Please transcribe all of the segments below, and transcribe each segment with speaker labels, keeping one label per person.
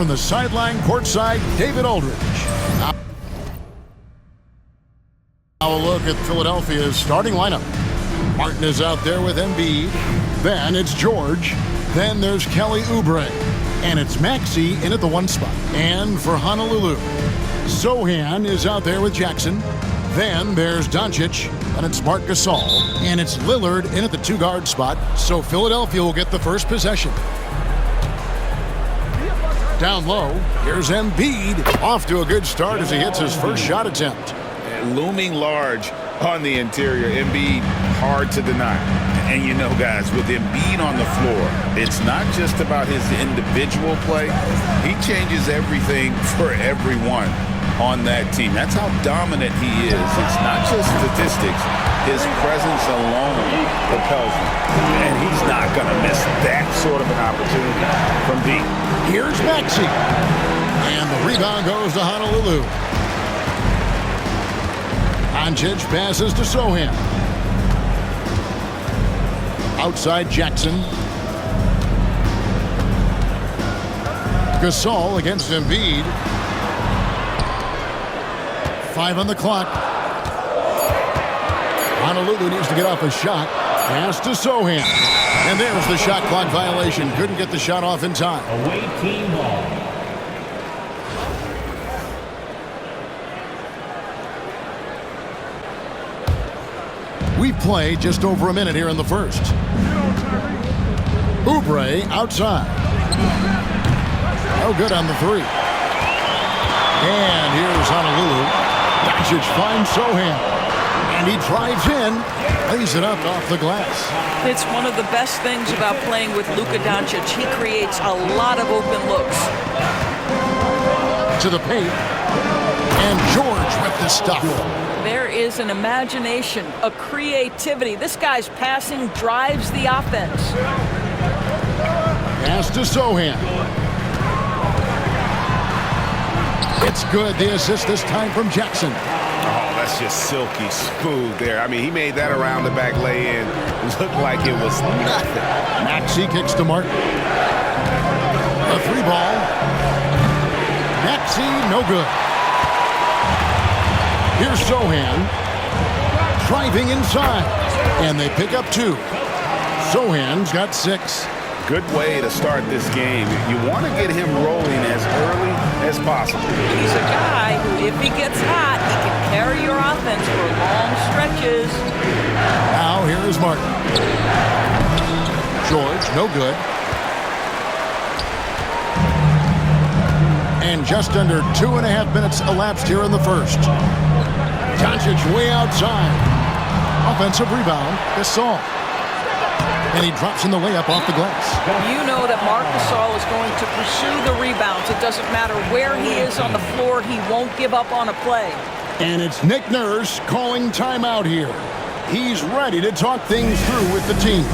Speaker 1: From the sideline courtside, David Aldridge. Now a look at Philadelphia's starting lineup. Martin is out there with Embiid. Then it's George. Then there's Kelly Oubre. And it's Maxey in at the 1 spot. And for Honolulu, Sohan is out there with Jackson. Then there's Doncic. And it's Marc Gasol. And it's Lillard in at the 2-guard spot. So Philadelphia will get the first possession. Down low, here's Embiid. Off to a good start as he hits his first shot attempt.
Speaker 2: Looming large on the interior. Embiid, hard to deny. And you know, guys, with Embiid on the floor, it's not just about his individual play. He changes everything for everyone on that team. That's how dominant he is. It's not just statistics. His presence alone propels him. And he's not going to miss that sort of an opportunity from deep.
Speaker 1: Here's Maxey. And the rebound goes to Honolulu. Doncic passes to Sohan. Outside Jackson. Gasol against Embiid. 5 on the clock. Honolulu needs to get off a shot. Pass to Sohan. And there's the shot clock violation. Couldn't get the shot off in time.
Speaker 3: Away team ball.
Speaker 1: We've played just over a minute here in the first. Oubre outside. No good on the 3. And here's Honolulu. Doncic finds Sohan. And he drives in. Lays it up off the glass.
Speaker 4: It's one of the best things about playing with Luka Doncic. He creates a lot of open looks.
Speaker 1: To the paint. And George with the stuff.
Speaker 4: There is an imagination, a creativity. This guy's passing drives the offense.
Speaker 1: Pass to Sohan. It's good. The assist this time from Jackson.
Speaker 2: Oh, that's just silky smooth there. I mean, he made that around the back lay-in. Looked like it was nothing.
Speaker 1: Maxey kicks to Martin. A 3 ball. Maxey, no good. Here's Sohan. Driving inside. And they pick up 2. Sohan's got 6.
Speaker 2: Good way to start this game. You want to get him rolling as early as possible.
Speaker 4: He's a guy who, if he gets hot, he can carry your offense for long stretches.
Speaker 1: Now here is Martin. George, no good. And just under 2.5 minutes elapsed here in the first. Doncic way outside. Offensive rebound, Gasol. And he drops in the layup off the glass.
Speaker 4: You know that Marc Gasol is going to pursue the rebounds. It doesn't matter where he is on the floor. He won't give up on a play.
Speaker 1: And it's Nick Nurse calling timeout here. He's ready to talk things through with the team.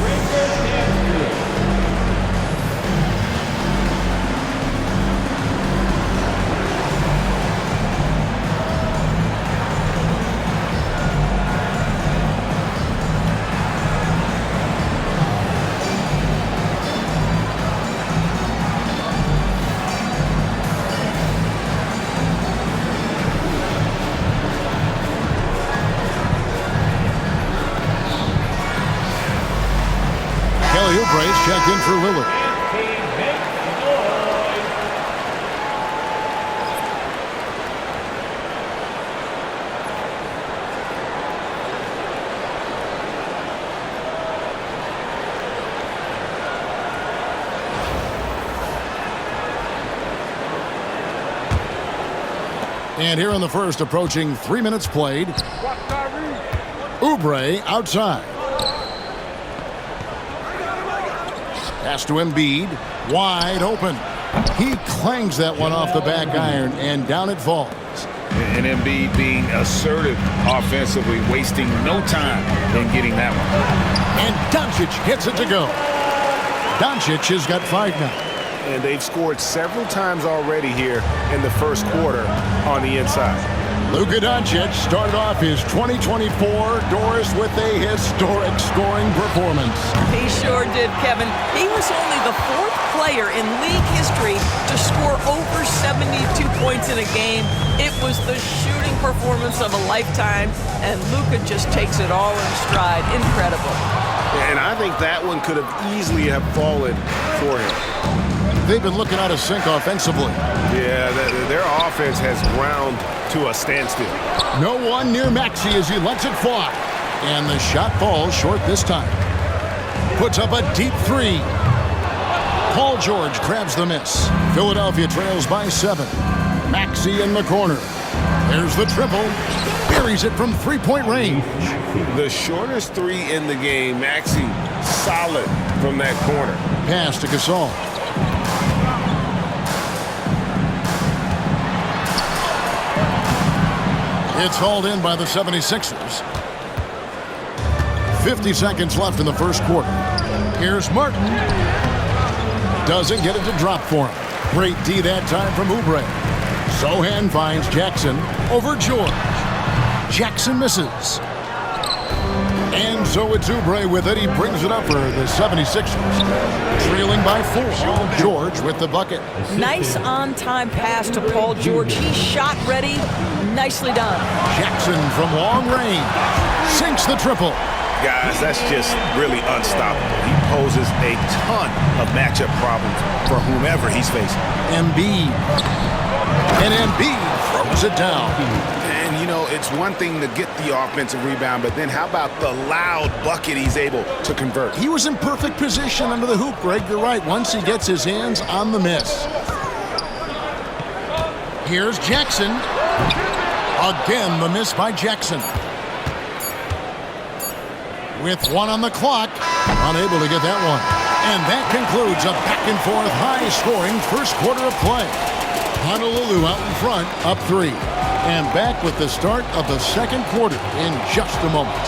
Speaker 1: Kelly Oubre's checked in for Lillard. And here in the first, approaching 3 minutes played. Oubre outside. Pass to Embiid, wide open. He clangs that one off the back iron, and down it falls.
Speaker 2: And Embiid being assertive offensively, wasting no time in getting that one.
Speaker 1: And Doncic gets it to go. Doncic has got 5 now.
Speaker 5: And they've scored several times already here in the first quarter on the inside.
Speaker 1: Luka Doncic started off his 2024 Doris with a historic scoring performance.
Speaker 4: He sure did, Kevin. He was only the 4th player in league history to score over 72 points in a game. It was the shooting performance of a lifetime, and Luka just takes it all in stride. Incredible.
Speaker 3: And I think that one could have easily have fallen for him.
Speaker 1: They've been looking out of sync offensively.
Speaker 3: Yeah, their offense has ground to a standstill.
Speaker 1: No one near Maxey as he lets it fly. And the shot falls short this time. Puts up a deep 3. Paul George grabs the miss. Philadelphia trails by 7. Maxey in the corner. There's the triple. Buries it from 3-point range.
Speaker 3: The shortest 3 in the game. Maxey solid from that corner.
Speaker 1: Pass to Gasol. It's hauled in by the 76ers. 50 seconds left in the first quarter. Here's Martin. Doesn't get it to drop for him. Great D that time from Oubre. Sohan finds Jackson over George. Jackson misses. And so it's Oubre with it. He brings it up for the 76ers. Trailing by 4. George with the bucket.
Speaker 4: Nice on-time pass to Paul George. He's shot ready. Nicely done.
Speaker 1: Jackson from long range. Sinks the triple.
Speaker 3: Guys, that's just really unstoppable. He poses a ton of matchup problems for whomever he's facing.
Speaker 1: Embiid. And Embiid throws it down.
Speaker 2: And, you know, it's one thing to get the offensive rebound, but then how about the loud bucket he's able to convert?
Speaker 1: He was in perfect position under the hoop, Greg. You're right. Once he gets his hands on the miss. Here's Jackson. Again, the miss by Jackson. With 1 on the clock, unable to get that one. And that concludes a back-and-forth, high-scoring first quarter of play. Honolulu out in front, up 3. And back with the start of the second quarter in just a moment.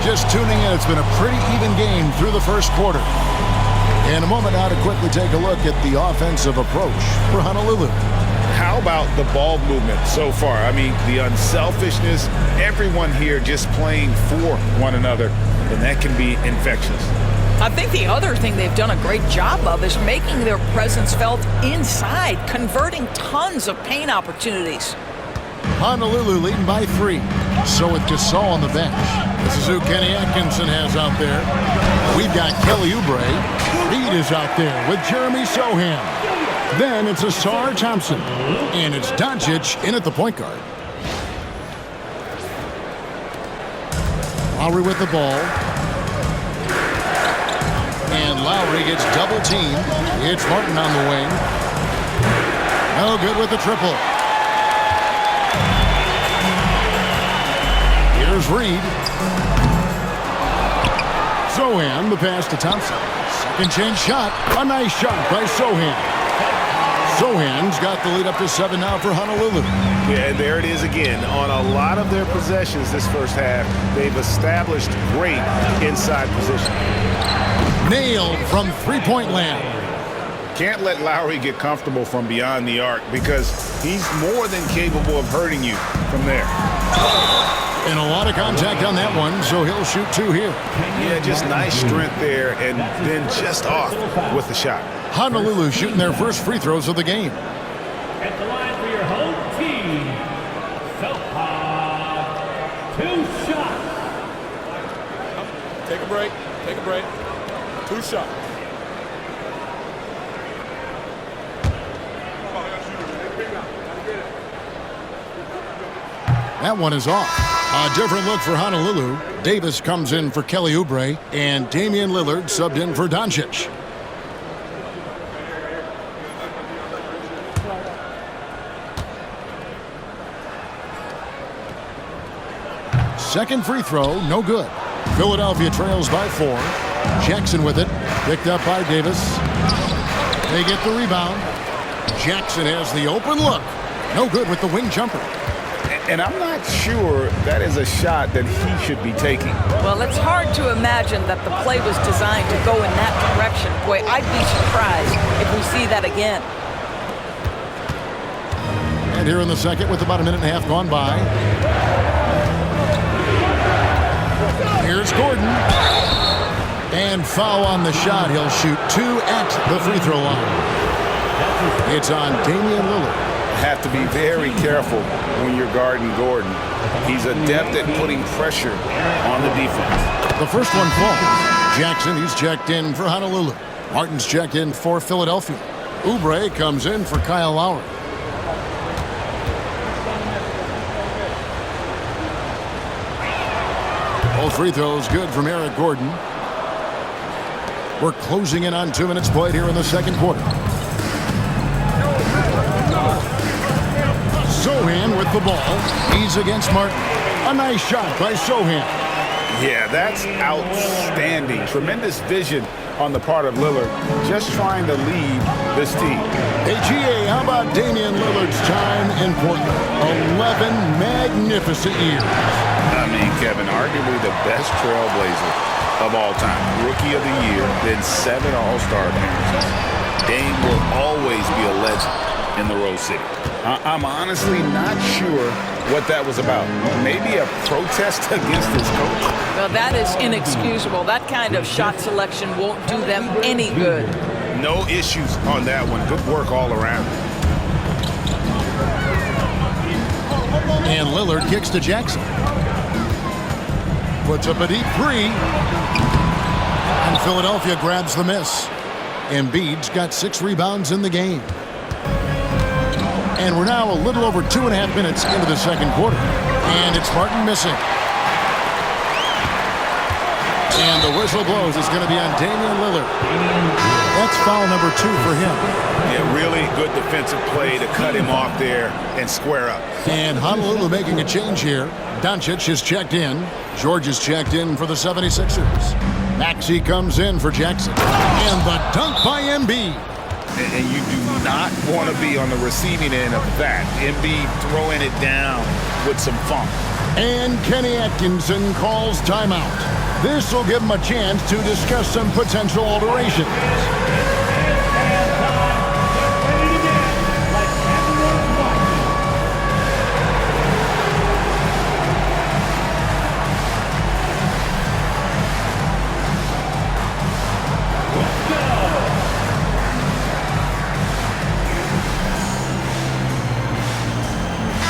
Speaker 1: Just tuning in, it's been a pretty even game through the first quarter. In a moment now to quickly take a look at the offensive approach for Honolulu.
Speaker 2: How about the ball movement so far? I mean, the unselfishness, everyone here just playing for one another, and that can be infectious.
Speaker 4: I think the other thing they've done a great job of is making their presence felt inside, converting tons of paint opportunities.
Speaker 1: Honolulu leading by 3. So with Gasol on the bench. This is who Kenny Atkinson has out there. We've got Kelly Oubre. Reed is out there with Jeremy Sohan. Then it's Asar Thompson. And it's Doncic in at the point guard. Lowry with the ball. And Lowry gets double teamed. It's Martin on the wing. No good with the triple. Here's Reed. Sohan, the pass to Thompson. Second chance shot. A nice shot by Sohan. Sohan's got the lead up to 7 now for Honolulu.
Speaker 3: Yeah, and there it is again. On a lot of their possessions this first half, they've established great inside position.
Speaker 1: Nailed from 3-point land.
Speaker 2: Can't let Lowry get comfortable from beyond the arc because he's more than capable of hurting you from there.
Speaker 1: And a lot of contact on that one, so he'll shoot 2 here.
Speaker 3: Yeah, just nice strength there, and then just off with the shot.
Speaker 1: Honolulu shooting their first free throws of the game.
Speaker 5: At the line for your home team, Southpaw, 2 shots.
Speaker 6: Take a break. Take a break. 2 shots.
Speaker 1: That one is off. A different look for Honolulu. Davis comes in for Kelly Oubre, and Damian Lillard subbed in for Doncic. Second free throw, no good. Philadelphia trails by 4. Jackson with it, picked up by Davis. They get the rebound. Jackson has the open look. No good with the wing jumper.
Speaker 2: And I'm not sure that is a shot that he should be taking.
Speaker 4: Well, it's hard to imagine that the play was designed to go in that direction. Boy, I'd be surprised if we see that again.
Speaker 1: And here in the second with about a minute and a half gone by. Here's Gordon. And foul on the shot. He'll shoot 2 at the free throw line. It's on Damian Lillard.
Speaker 2: Have to be very careful when you're guarding Gordon. He's adept at putting pressure on the defense.
Speaker 1: The first one falls. Jackson, he's checked in for Honolulu. Martin's checked in for Philadelphia. Oubre comes in for Kyle Lowry. Both free throws good from Eric Gordon. We're closing in on 2 minutes played here in the second quarter. Sohan with the ball. He's against Martin. A nice shot by Sohan.
Speaker 2: Yeah, that's outstanding. Tremendous vision on the part of Lillard, just trying to lead this team.
Speaker 1: Hey, GA, how about Damian Lillard's time in Portland? 11 magnificent years.
Speaker 2: I mean, Kevin, arguably the best trailblazer of all time. Rookie of the year, then 7 All-Star appearances. Dame will always be a legend in the Rose City. I'm honestly not sure what that was about. Maybe a protest against his coach?
Speaker 4: Well, that is inexcusable. That kind of shot selection won't do them any good.
Speaker 2: No issues on that one. Good work all around.
Speaker 1: And Lillard kicks to Jackson. Puts up a deep 3. And Philadelphia grabs the miss. Embiid's got 6 rebounds in the game. And we're now a little over 2.5 minutes into the second quarter. And it's Martin missing. And the whistle blows. It's going to be on Damian Lillard. That's foul number 2 for him.
Speaker 2: Yeah, really good defensive play to cut him off there and square up.
Speaker 1: And Honolulu making a change here. Doncic is checked in. George is checked in for the 76ers. Maxey comes in for Jackson. And the dunk by Embiid.
Speaker 2: And you do not want to be on the receiving end of that. Embiid throwing it down with some funk.
Speaker 1: And Kenny Atkinson calls timeout. This will give him a chance to discuss some potential alterations.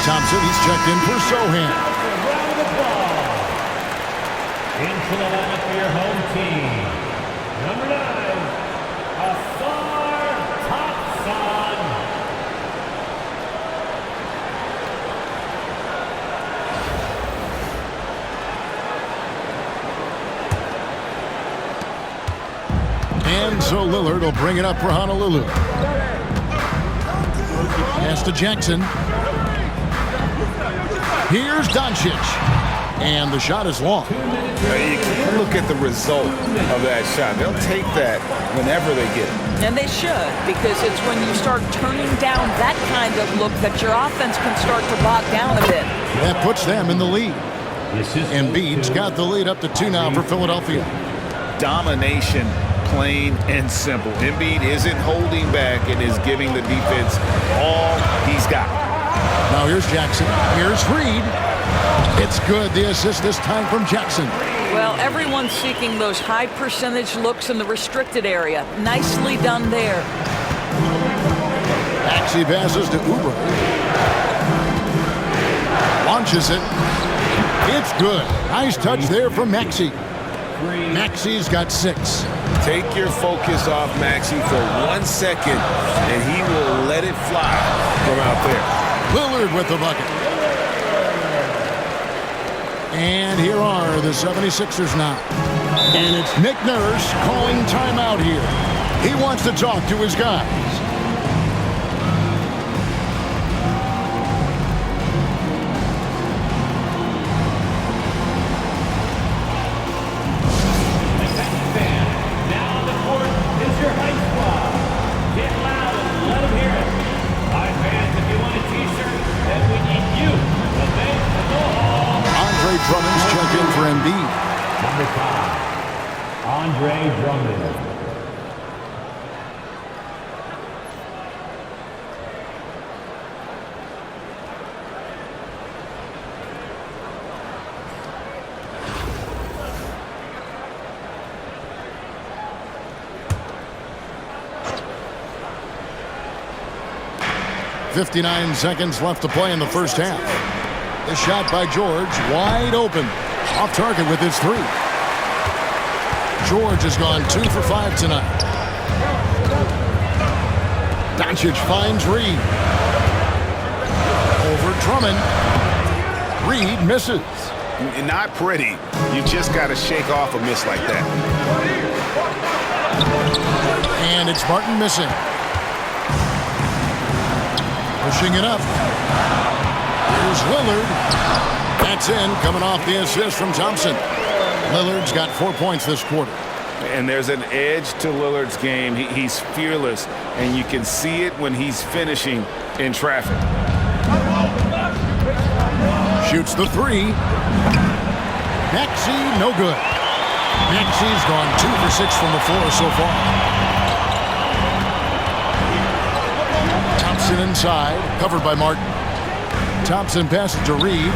Speaker 1: Thompson, he's checked in for Sohan.
Speaker 5: Into the lineup for your home team. Number 9, Asar Thompson.
Speaker 1: And so Lillard will bring it up for Honolulu. Pass to Jackson. Here's Doncic. And the shot is long.
Speaker 2: You can look at the result of that shot. They'll take that whenever they get it.
Speaker 4: And they should, because it's when you start turning down that kind of look that your offense can start to bog down a bit.
Speaker 1: That puts them in the lead. Embiid's got the lead up to 2 now for Philadelphia.
Speaker 2: Domination, plain and simple. Embiid isn't holding back and is giving the defense all he's got.
Speaker 1: Now here's Jackson. Here's Reed. It's good. The assist this time from Jackson.
Speaker 4: Well, everyone's seeking those high percentage looks in the restricted area. Nicely done there.
Speaker 1: Maxey passes to Oubre. Launches it. It's good. Nice touch there from Maxey. Maxey's got 6.
Speaker 2: Take your focus off Maxey for 1 second, and he will let it fly from out there.
Speaker 1: Lillard with the bucket. And here are the 76ers now. And it's Nick Nurse calling timeout here. He wants to talk to his guys.
Speaker 5: Now on the court is your high squad. Get loud and let them hear it. All right, fans, if you want a t-shirt, then we need you.
Speaker 1: Embiid.
Speaker 5: Number 5, Andre Drummond.
Speaker 1: .59 seconds left to play in the first half. The shot by George, wide open. Off target with his three. George has gone 2 for 5 tonight. Doncic finds Reed. Over Drummond. Reed misses.
Speaker 3: Not pretty. You just got to shake off a miss like that.
Speaker 1: And it's Martin missing. Pushing it up. Here's Lillard. That's in, coming off the assist from Thompson. Lillard's got 4 points this quarter.
Speaker 2: And there's an edge to Lillard's game. He's fearless, and you can see it when he's finishing in traffic.
Speaker 1: Shoots the three. Maxey, no good. Maxey's gone 2 for 6 from the floor so far. Thompson inside, covered by Martin. Thompson passes to Reed.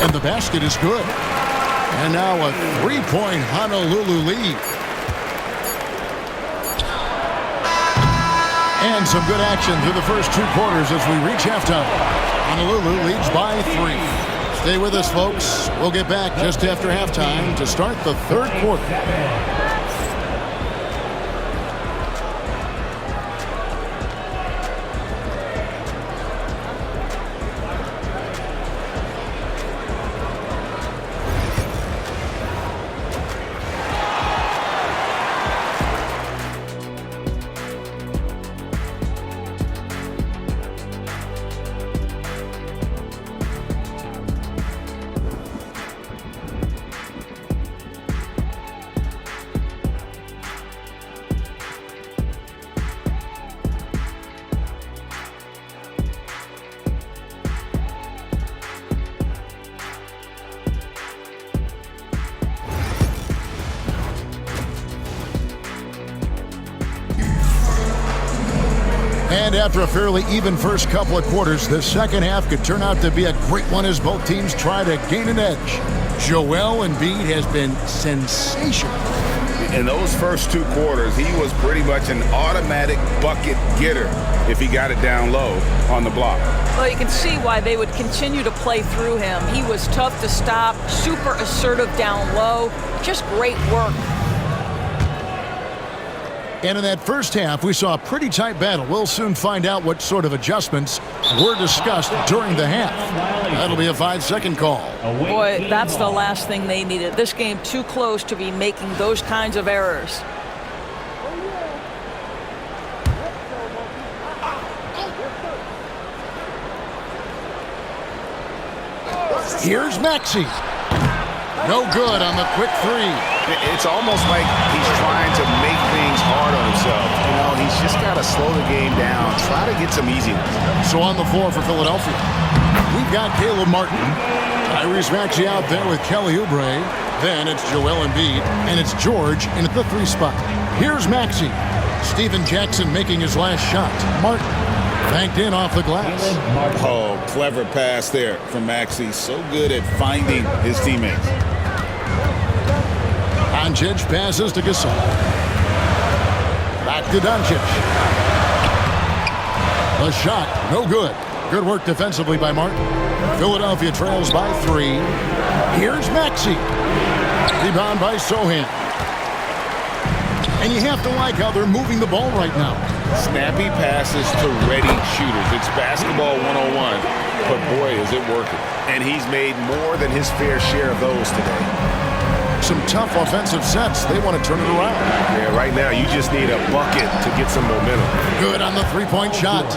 Speaker 1: And the basket is good. And now a 3-point Honolulu lead. And some good action through the first 2 quarters as we reach halftime. Honolulu leads by 3. Stay with us, folks. We'll get back just after halftime to start the third quarter. And after a fairly even first couple of quarters, the second half could turn out to be a great one as both teams try to gain an edge. Joel Embiid has been sensational.
Speaker 2: In those first 2 quarters, he was pretty much an automatic bucket getter if he got it down low on the block.
Speaker 4: Well, you can see why they would continue to play through him. He was tough to stop, super assertive down low, just great work.
Speaker 1: And in that first half, we saw a pretty tight battle. We'll soon find out what sort of adjustments were discussed during the half. That'll be a 5-second call.
Speaker 4: Boy, that's the last thing they needed. This game too close to be making those kinds of errors.
Speaker 1: Here's Maxey. No good on the quick three.
Speaker 3: It's almost like he's trying to make things hard on himself. You know, he's just got to slow the game down, try to get some easiness.
Speaker 1: So on the floor for Philadelphia, we've got Caleb Martin. Tyrese Maxey out there with Kelly Oubre. Then it's Joel Embiid, and it's George in at the 3 spot. Here's Maxey. Steven Jackson making his last shot. Martin banked in off the glass.
Speaker 2: Oh, clever pass there from Maxey. So good at finding his teammates.
Speaker 1: Doncic passes to Gasol. Back to Doncic. The shot, no good. Good work defensively by Martin. Philadelphia trails by 3. Here's Maxey. Rebound by Sohan. And you have to like how they're moving the ball right now.
Speaker 2: Snappy passes to ready shooters. It's basketball 101, but boy, is it working.
Speaker 3: And he's made more than his fair share of those today.
Speaker 1: Some tough offensive sets. They want to turn it around.
Speaker 3: Yeah, right now you just need a bucket to get some momentum.
Speaker 1: Good on the 3-point shot.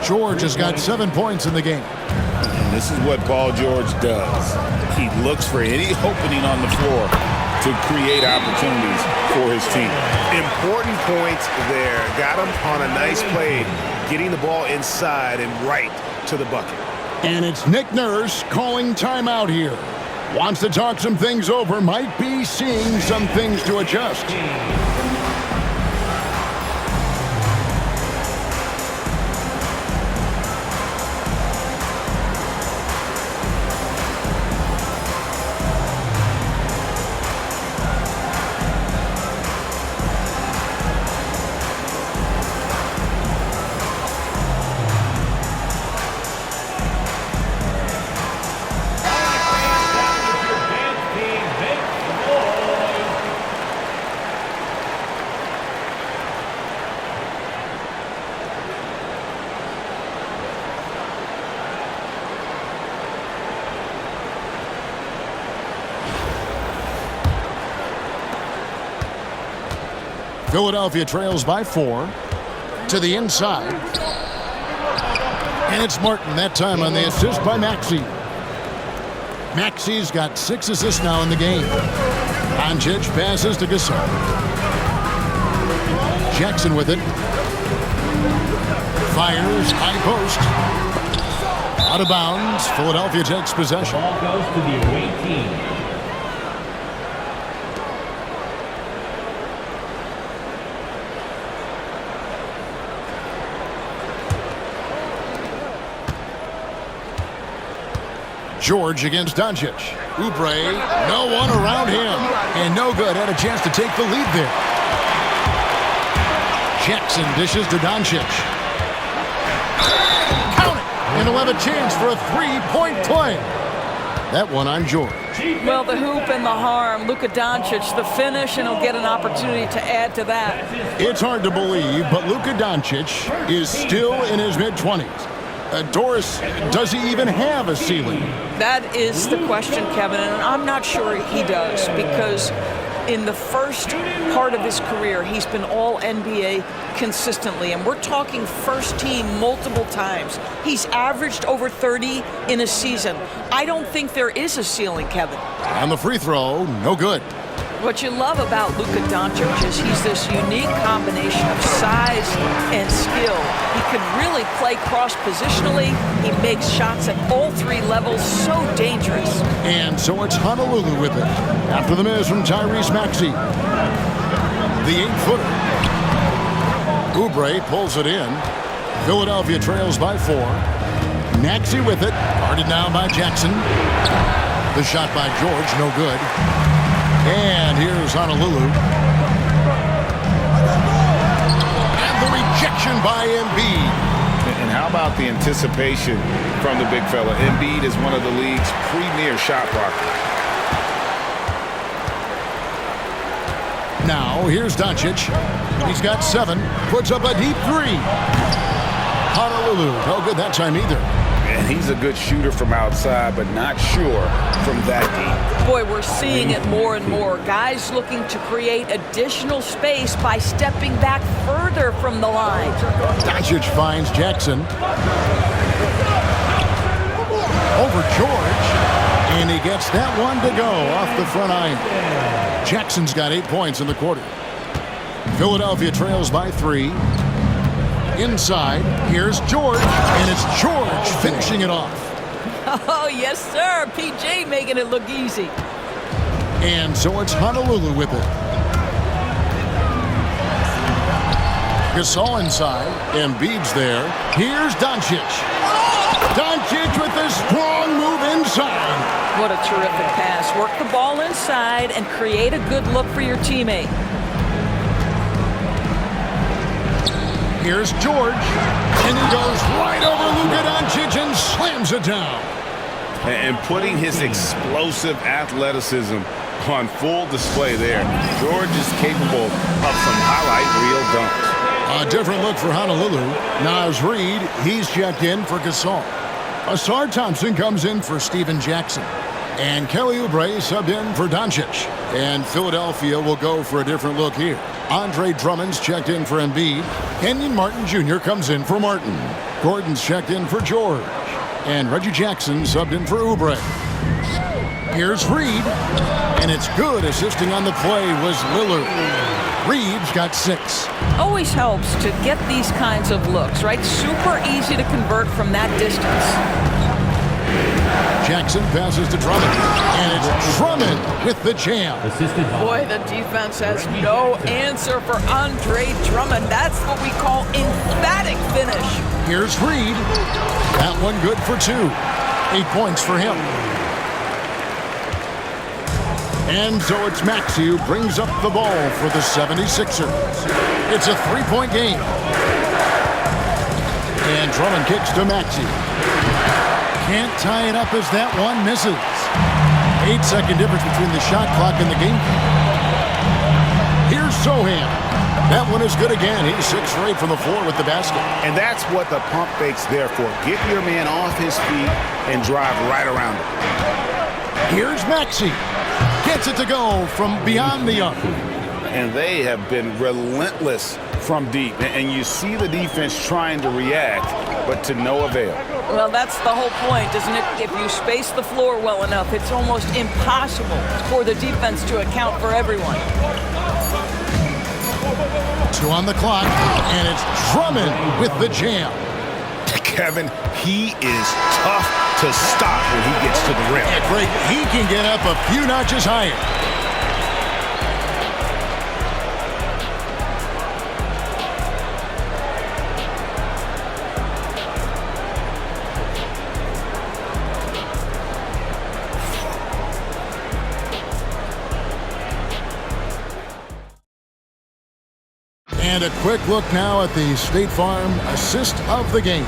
Speaker 1: George has got 7 points in the game.
Speaker 2: And this is what Paul George does. He looks for any opening on the floor to create opportunities for his team.
Speaker 3: Important points there. Got him on a nice play, getting the ball inside and right to the bucket.
Speaker 1: And it's Nick Nurse calling timeout here. Wants to talk some things over. Might be seeing some things to adjust. Philadelphia trails by 4 to the inside. And it's Martin that time on the assist by Maxey. Maxey's got 6 assists now in the game. Doncic passes to Gasol. Jackson with it. Fires, high post. Out of bounds. Philadelphia takes possession.
Speaker 5: Ball goes to the away team.
Speaker 1: George against Doncic. Oubre, no one around him. And no good. Had a chance to take the lead there. Jackson dishes to Doncic. Count it! And he'll have a chance for a three-point play. That one on George.
Speaker 4: Well, the hoop and the harm. Luka Doncic, the finish, and he'll get an opportunity to add to that.
Speaker 1: It's hard to believe, but Luka Doncic is still in his mid-20s. Doris, does he even have a ceiling?
Speaker 4: That is the question, Kevin, and I'm not sure he does, because in the first part of his career, he's been all NBA consistently, and we're talking first team multiple times. He's averaged over 30 in a season. I don't think there is a ceiling, Kevin.
Speaker 1: On the free throw, no good.
Speaker 4: What you love about Luka Doncic is he's this unique combination of size and skill. He can really play cross-positionally. He makes shots at all 3 levels, so dangerous.
Speaker 1: And so it's Honolulu with it. After the miss from Tyrese Maxey. The 8-footer. Oubre pulls it in. Philadelphia trails by 4. Maxey with it. Guarded now by Jackson. The shot by George, no good. And here's Honolulu. And the rejection by Embiid.
Speaker 2: And how about the anticipation from the big fella? Embiid is one of the league's premier shot blockers.
Speaker 1: Now, here's Doncic. He's got 7. Puts up a deep 3. Honolulu, no good that time either.
Speaker 2: And he's a good shooter from outside, but not sure from that deep.
Speaker 4: Boy, we're seeing it more and more. Guys looking to create additional space by stepping back further from the line.
Speaker 1: Doncic finds Jackson. Over George. And he gets that one to go off the front iron. Jackson's got 8 points in the quarter. Philadelphia trails by 3. Inside, here's George, and it's George finishing it off.
Speaker 4: Oh, yes, sir. PJ making it look easy.
Speaker 1: And so it's Honolulu with it. Gasol inside, Embiid's there. Here's Doncic. Doncic with a strong move inside.
Speaker 4: What a terrific pass. Work the ball inside and create a good look for your teammate.
Speaker 1: Here's George, and he goes right over Luka Doncic and slams it down.
Speaker 2: And putting his explosive athleticism on full display there. George is capable of some highlight reel dunks.
Speaker 1: A different look for Honolulu. Naz Reid, he's checked in for Gasol. Asar Thompson comes in for Steven Jackson. And Kelly Oubre subbed in for Doncic. And Philadelphia will go for a different look here. Andre Drummond's checked in for Embiid. Kenyon Martin Jr. comes in for Martin. Gordon's checked in for George. And Reggie Jackson subbed in for Oubre. Here's Reid. And it's good. Assisting on the play was Lillard. Reid's got 6.
Speaker 4: Always helps to get these kinds of looks, right? Super easy to convert from that distance.
Speaker 1: Jackson passes to Drummond. And it's Drummond with the jam.
Speaker 4: Boy, the defense has no answer for Andre Drummond. That's what we call emphatic finish.
Speaker 1: Here's Reed. That one good for 2. 8 points for him. And so it's Maxey who brings up the ball for the 76ers. It's a 3-point game. And Drummond kicks to Maxey. Can't tie it up as that one misses. 8-second difference between the shot clock and the game. Here's Sohan. That one is good again. He's 6 for 8 from the floor with the basket.
Speaker 3: And that's what the pump fake's there for. Get your man off his feet and drive right around him.
Speaker 1: Here's Maxey. Gets it to go from beyond the arc.
Speaker 2: And they have been relentless from deep. And you see the defense trying to react, but to no avail.
Speaker 4: Well, that's the whole point, isn't it? If you space the floor well enough, it's almost impossible for the defense to account for everyone.
Speaker 1: 2 on the clock, and it's Drummond with the jam.
Speaker 3: Kevin, he is tough to stop when he gets to the rim.
Speaker 1: Yeah, great. He can get up a few notches higher. And a quick look now at the State Farm assist of the game.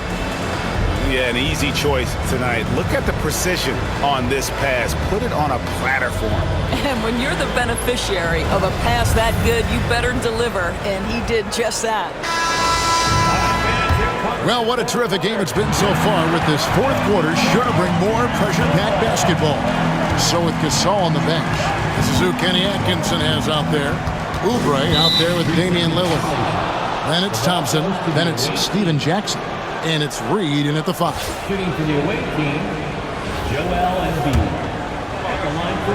Speaker 3: Yeah, an easy choice tonight. Look at the precision on this pass. Put it on a platter for him.
Speaker 4: And when you're the beneficiary of a pass that good, you better deliver, and he did just that.
Speaker 1: Well, what a terrific game it's been so far with this fourth quarter. Sure to bring more pressure-packed basketball. So with Gasol on the bench, this is who Kenny Atkinson has out there. Oubre out there with Damian Lillard. Then it's Thompson. Then it's Steven Jackson. And it's Reed in at the 5.
Speaker 5: Shooting for the away team, Joel Embiid. At the line for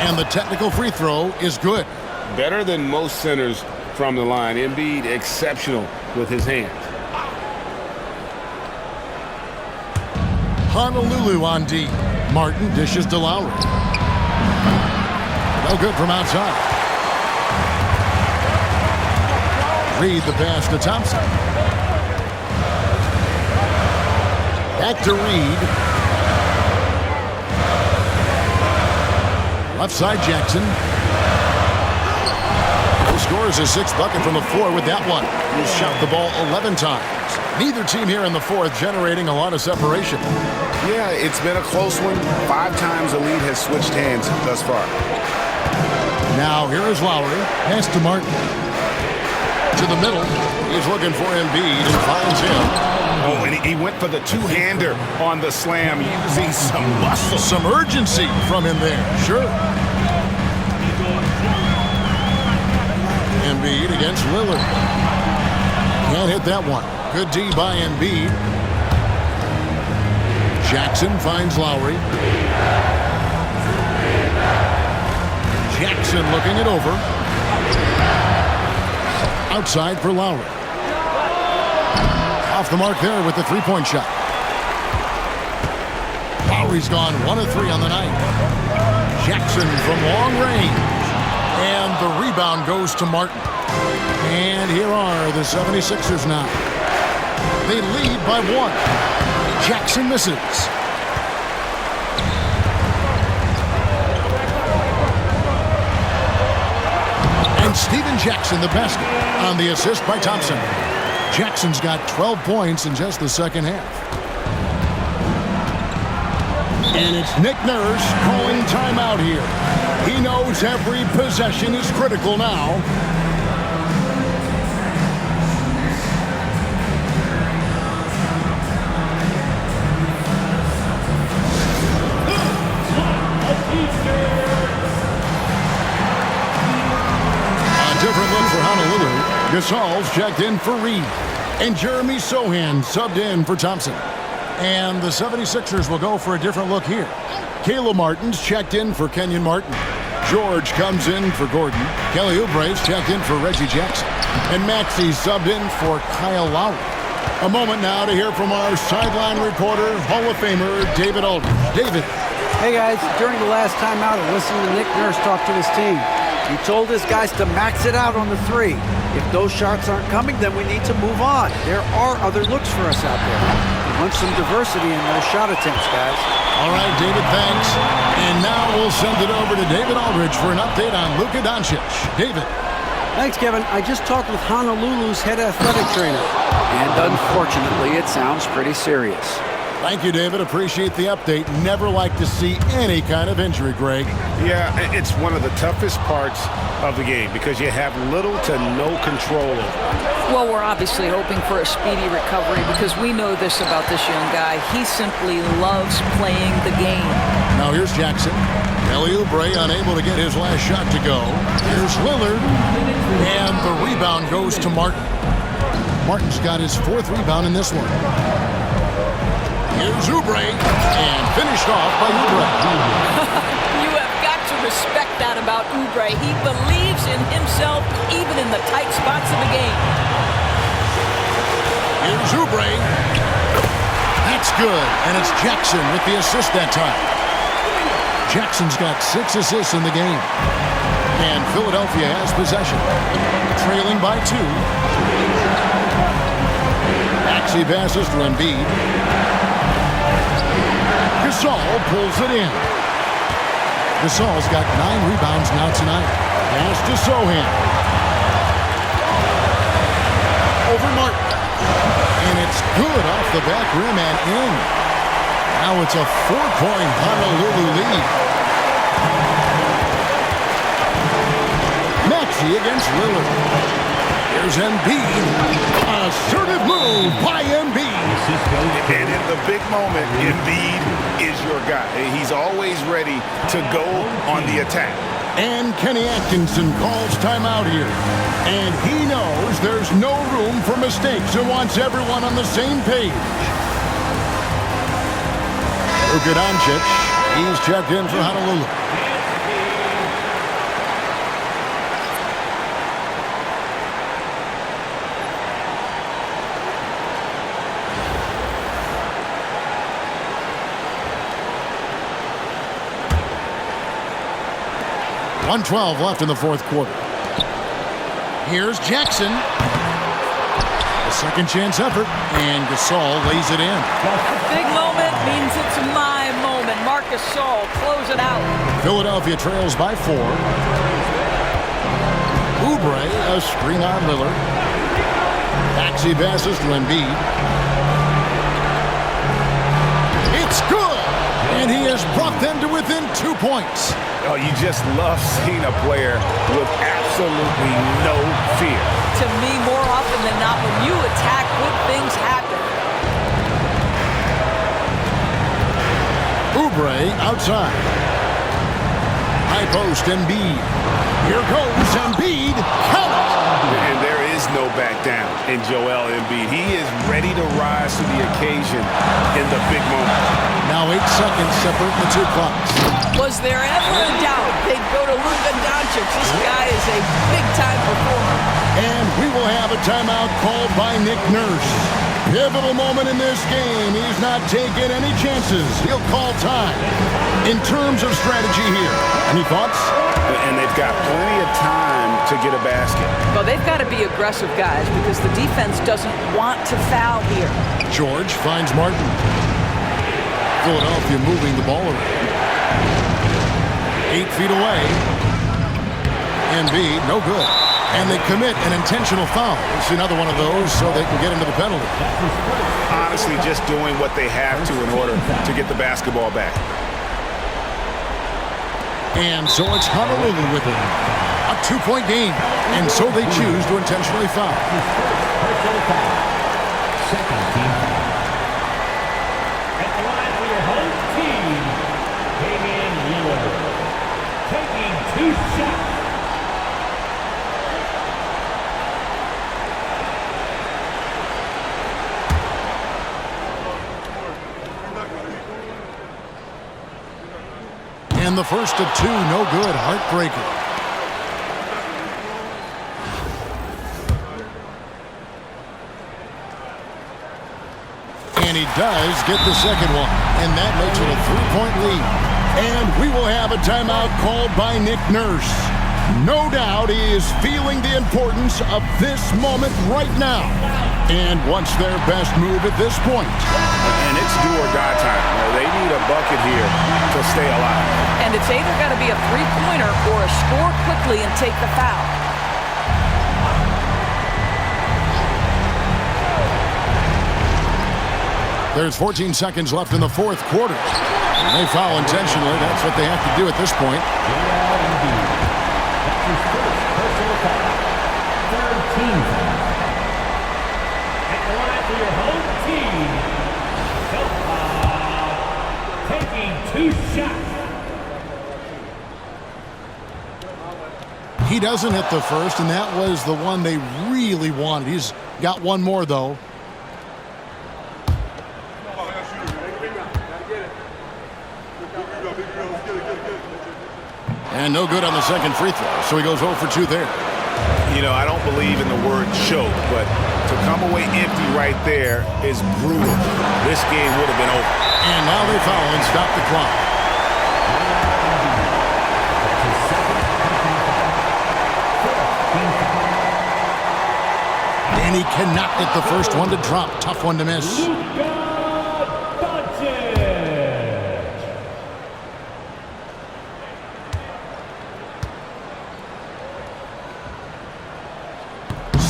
Speaker 5: 1.
Speaker 1: And the technical free throw is good.
Speaker 3: Better than most centers from the line. Embiid exceptional with his hands.
Speaker 1: Honolulu on D. Martin dishes to Lowry. No good from outside. Reed the pass to Thompson. Back to Reed. Left side Jackson. He scores his 6th bucket from the floor with that one. He's shot the ball 11 times. Neither team here in the fourth generating a lot of separation.
Speaker 3: Yeah, it's been a close one. 5 times the lead has switched hands thus far.
Speaker 1: Now here is Lowry. Pass to Martin. To the middle. He's looking for Embiid and finds him.
Speaker 3: Oh, and he went for the two-hander on the slam, using some muscle.
Speaker 1: Some urgency from him there. Sure. Embiid against Lillard. Can't hit that one. Good D by Embiid. Jackson finds Lowry. Jackson looking it over. Outside for Lowry. Off the mark there with the three-point shot. Lowry's gone 1 of 3 on the night. Jackson from long range. And the rebound goes to Martin. And here are the 76ers now. They lead by 1. Jackson misses. And Steven Jackson, the basket, on the assist by Thompson. Jackson's got 12 points in just the second half. And it's Nick Nurse calling timeout here. He knows every possession is critical now. Different look for Honolulu. Gasol's checked in for Reed. And Jeremy Sohan subbed in for Thompson. And the 76ers will go for a different look here. Caleb Martin's checked in for Kenyon Martin. George comes in for Gordon. Kelly Oubre's checked in for Reggie Jackson. And Maxey subbed in for Kyle Lowry. A moment now to hear from our sideline reporter, Hall of Famer David Aldridge. David.
Speaker 7: Hey guys, during the last timeout, I listened to Nick Nurse talk to his team. He told his guys to max it out on the three. If those shots aren't coming, then we need to move on. There are other looks for us out there. We want some diversity in those shot attempts, guys.
Speaker 1: All right, David, thanks. And now we'll send it over to David Aldridge for an update on Luka Doncic. David.
Speaker 7: Thanks, Kevin. I just talked with Honolulu's head athletic trainer. And unfortunately, it sounds pretty serious.
Speaker 1: Thank you, David. Appreciate the update. Never like to see any kind of injury, Greg.
Speaker 3: Yeah, it's one of the toughest parts of the game because you have little to no control over it.
Speaker 8: Well, we're obviously hoping for a speedy recovery because we know this about this young guy. He simply loves playing the game.
Speaker 1: Now here's Jackson. Kelly Oubre unable to get his last shot to go. Here's Lillard. And the rebound goes to Martin. Martin's got his 4th rebound in this one. Here's Oubre, and finished off by Oubre.
Speaker 8: You have got to respect that about Oubre. He believes in himself even in the tight spots of the game.
Speaker 1: Here's Oubre. That's good, and it's Jackson with the assist that time. Jackson's got 6 assists in the game. And Philadelphia has possession. Trailing by 2. Maxey passes to Embiid. Gasol pulls it in. Gasol's got 9 rebounds now tonight. Pass to Sohan. Over Martin. And it's good off the back rim and in. Now it's a 4-point Honolulu lead. Maxey against Lillard. Here's Embiid. Assertive move by Embiid.
Speaker 3: And in the big moment, Embiid is your guy. He's always ready to go on the attack.
Speaker 1: And Kenny Atkinson calls timeout here. And he knows there's no room for mistakes and wants everyone on the same page. Luka Doncic, he's checked in for Honolulu. .112 left in the 4th quarter. Here's Jackson. A second chance effort, and Gasol lays it in.
Speaker 8: Big moment means it's my moment. Marc Gasol, close it out.
Speaker 1: Philadelphia trails by 4. Oubre, a screen on Lillard. Maxey passes to Embiid. It's good! And he has brought them to within 2 points.
Speaker 3: Oh, you just love seeing a player with absolutely no fear.
Speaker 8: To me, more often than not, when you attack, good things happen.
Speaker 1: Oubre outside. High post, Embiid. Here goes Embiid. Count it!
Speaker 3: And there is no back down in Joel Embiid. He is ready to rise to the occasion in the big moment.
Speaker 1: Now 8 seconds separate the 2 clocks.
Speaker 8: Was there ever a doubt they'd go to Luka Doncic? This guy is a big-time performer.
Speaker 1: And we will have a timeout called by Nick Nurse. Pivotal moment in this game. He's not taking any chances. He'll call time. In terms of strategy here, any thoughts?
Speaker 3: And they've got plenty of time to get a basket.
Speaker 8: Well, they've got to be aggressive, guys, because the defense doesn't want to foul here.
Speaker 1: George finds Martin. Philadelphia moving the ball around. 8 feet away. Embiid, no good. And they commit an intentional foul. It's another one of those so they can get into the penalty.
Speaker 3: Honestly, just doing what they have to in order to get the basketball back.
Speaker 1: And so it's Honolulu with it. A 2-point game. And so they choose to intentionally foul.
Speaker 5: Second team. At the line for your home team, Damian Lillard. Taking 2 shots.
Speaker 1: And And the first of two, no good. Heartbreaker. And he does get the second one. And that makes it a 3-point lead. And we will have a timeout called by Nick Nurse. No doubt he is feeling the importance of this moment right now. And wants their best move at this point.
Speaker 3: And it's do or die time. They need a bucket here to stay alive.
Speaker 4: And it's either got to be a three-pointer or a score quickly and take the foul.
Speaker 1: There's 14 seconds left in the fourth quarter. And they foul intentionally. That's what they have to do at this point.
Speaker 5: Joel Embiid. That's his first personal foul. Third team foul. At the line for your home team, taking 2 shots.
Speaker 1: He doesn't hit the first, and that was the one they really wanted. He's got one more, though. And no good on the second free throw, so he goes 0 for 2 there.
Speaker 3: You know, I don't believe in the word choke, but to come away empty right there is brutal. This game would have been over.
Speaker 1: And now they foul and stop the clock. And he cannot get the first one to drop. Tough one to miss.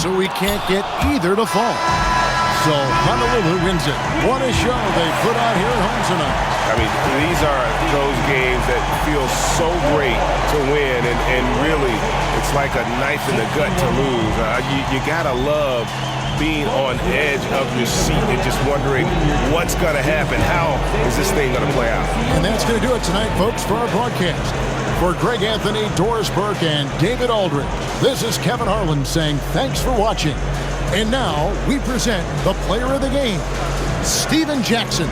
Speaker 1: So he can't get either to fall. So Honolulu wins it. What a show they put on here at home tonight.
Speaker 3: I mean, these are those games that feel so great to win, and really, it's like a knife in the gut to lose. You gotta love being on edge of your seat and just wondering what's gonna happen. How is this thing gonna play out?
Speaker 1: And that's gonna do it tonight, folks, for our broadcast. For Greg Anthony, Doris Burke, and David Aldridge, this is Kevin Harlan saying thanks for watching. And now we present the player of the game, Steven Jackson.